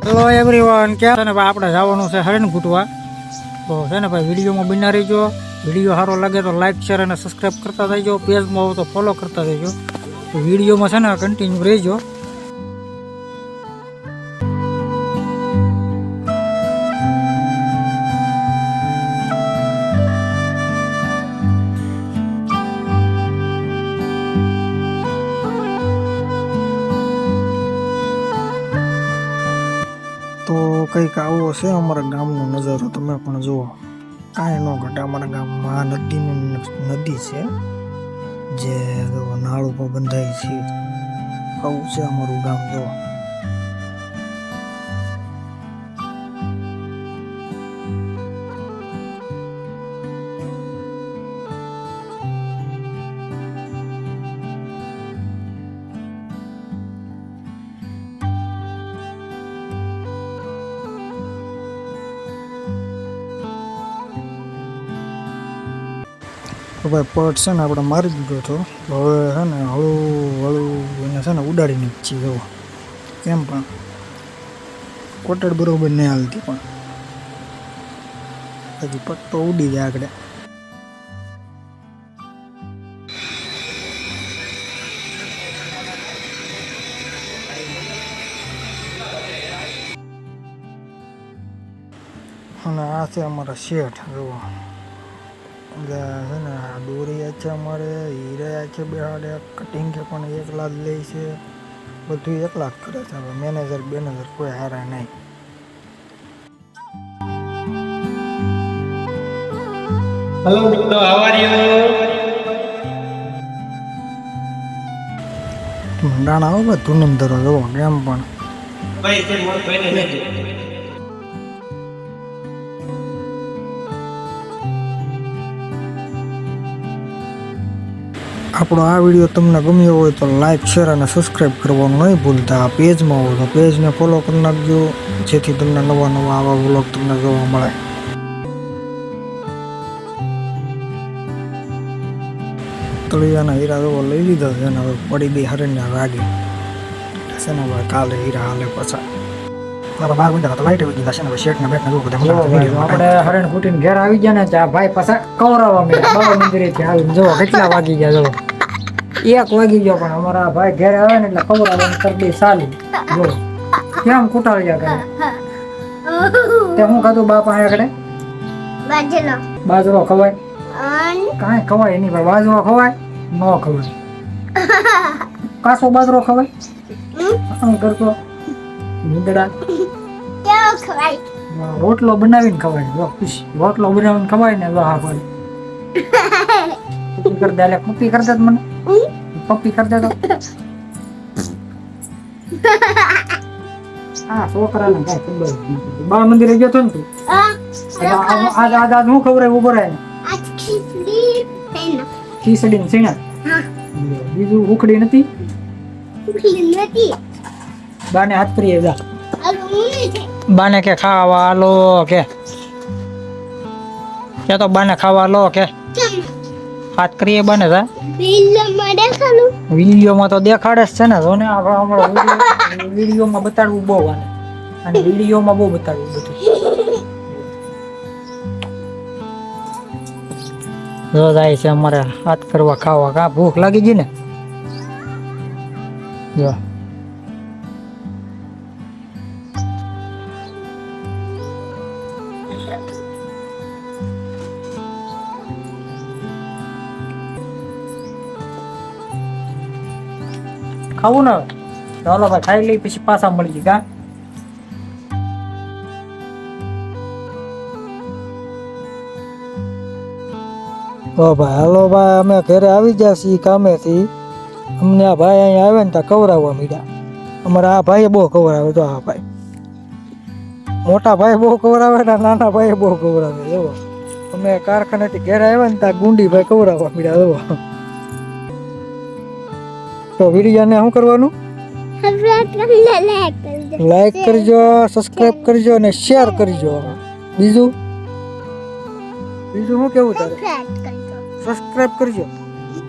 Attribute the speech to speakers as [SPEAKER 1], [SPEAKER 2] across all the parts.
[SPEAKER 1] Hello everyone, ક્યાં છે ને ભાઈ આપણે જવાનું છે હરણ ઘૂંટવા. તો છે ને ભાઈ વિડીયોમાં બના રહીજો. વિડીયો સારો લાગે તો લાઈક શેર અને સબસ્ક્રાઈબ કરતા થઈજો. પેજમાં આવો તો ફોલો કરતા થઈજો. તો વિડીયોમાં છે ને કન્ટિન્યુ રહેજો. તો કંઈક આવો છે અમારા ગામનો નજારો, તમે પણ જુઓ. કાંઈ ન ઘટે. અમારા ગામમાં નદી છે જે નાળ ઉપર બંધાય છે. આવું છે અમારું ગામ. જુઓ તો ભાઈ પટ છે ને આપણે મારી દીધો હતો. હવે છે ને હળું એને છે ને ઉડાડીને જ છીએ. જુઓ કેમ પણ કોટડ બરોબર નહીં હાલતી, પણ હજી પટ તો ઉડી જાય આગળ. અને આ છે અમારા શેઠ. જુઓ એટલે છે ને દોરી છે અમારે, હીરા છે બેહાડે, કટિંગ કે પણ એકલા જ લે છે. બધું એકલા જ કરે છે. હવે મેનેજર કોઈ હારા નહીં.
[SPEAKER 2] હેલો મિત્રો, હાઉ આર યુ?
[SPEAKER 1] મંડાણા આવો ભાઈ ધુનંદરો. જુઓ કેમ પણ
[SPEAKER 2] ભાઈ તે મોર ભાઈને લેજો.
[SPEAKER 1] આપણો આ વિડીયો તમને ગમ્યો હોય તો લાઈક શેર અને સબસ્ક્રાઈબ કરવાનું નહીં ભૂલતા. પેજમાં હોય તો પેજને ફોલો કરી નાખજો, જેથી તમને નવા આવા વ્લોગ તમને જોવા મળે. તળિયાના હીરા જોવા લઈ લીધા છે ને હવે પડી ગઈ હરણ્યા વાગે છે ને. હવે કાલે હીરા હાલે પાછા. મારા બાર બધા તો લાઈટ આવી ગયા છે ને. શેઠને બેઠને જોવું બધા આપણે હરણ ફૂટીને ઘેર આવી ગયા ને ત્યાં ભાઈ પાછા કવરાવા મળ્યા. બાબા મંદિરેથી આવીને જોવો કેટલા વાગી ગયા. જોવો 1 વાગી ગયો, પણ અમારા ભાઈ ઘેર આવે ને એટલે કવરાવાની કરડી સાલી. જો કેમ કુટાળ્યા કરે. તે હું ખાધું બાપા અહીંયા આગળ બાજરો ખવાય? કાંઈ ખવાય નહીં ભાઈ. બાજરો ખવાય ન ખવાય. કાસો બાજરો ખવાય? શું કરતો નીંદડા રોટલો બનાવીને ખવાય. રોટલો બનાવીને ખવાય ને. હા ભાઈ પપ્પી કરી દે. પપ્પી કરી દે મને. પપ્પી કરી દે તો. હા છોકરાને કઈ ખબર નથી. બાળ મંદિરે ગયો તો ને તું? આજ હું ખબર ઉભો રહે ને. ખીચડી ને સીણા. બીજું ઉખડી નથી. બાને હાથ કરીએ જા. બાને કે ખાવા હાલો કે તો બાને ખાવા લો કે હાથ કરીએ બાને જા. વિડીયોમાં તો દેખાડે જ છે ને. જો ને વિડીયોમાં બતાડવું બહુ અને વિડીયોમાં બહુ બતાડવું બધું. જો જાય છે અમારે હાથ કરવા ખાવા. કા ભૂખ લાગી ગઈ ને. જો ખાવું ને. ચાલો ભાઈ ખાઈ લઈ પછી પાછા મળી કા. ઓ ભાઈ હાલો ભાઈ, અમે ઘરે આવી ગયા છીએ કામેથી. અમને આ ભાઈ અહીંયા આવે ને ત્યાં કવરાવવા મીડ્યા. અમારા આ ભાઈ બહુ કવરાવે. તો આ ભાઈ મોટા ભાઈ બહુ કવરાવે ને નાના ભાઈ બહુ કવરાવે. એવો અમે કારખાનેથી ઘરે આવ્યા ને ત્યાં ગુંડી ભાઈ કવરાવવા મીડ્યા. એવો તો વિડીયોને શું કરવાનું? લાઈક કરજો, સબસ્ક્રાઇબ કરજો અને શેર કરજો. બીજું શું કેવું તારે? સબસ્ક્રાઇબ કરજો.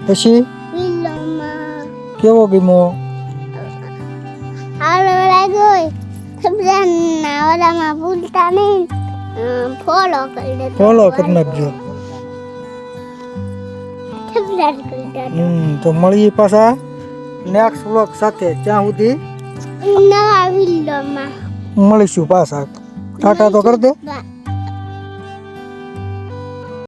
[SPEAKER 1] પછી કેવો ગમ્યો?
[SPEAKER 3] સબસ્ક્રાઇબ ઓલામાં ભૂલતા નહીં ફોલો કરી દેજો
[SPEAKER 1] ફોલો કરી નાખજો.
[SPEAKER 3] સબસ્ક્રાઇબ કરી દેજો
[SPEAKER 1] તો મળીએ પાછા નેક્સ્ટ વ્લોગ સાથે. ત્યાં સુધી
[SPEAKER 3] નવા વિડીયોમાં
[SPEAKER 1] મળીશું પાછા. ટાટા તો કરી દે.
[SPEAKER 3] બાય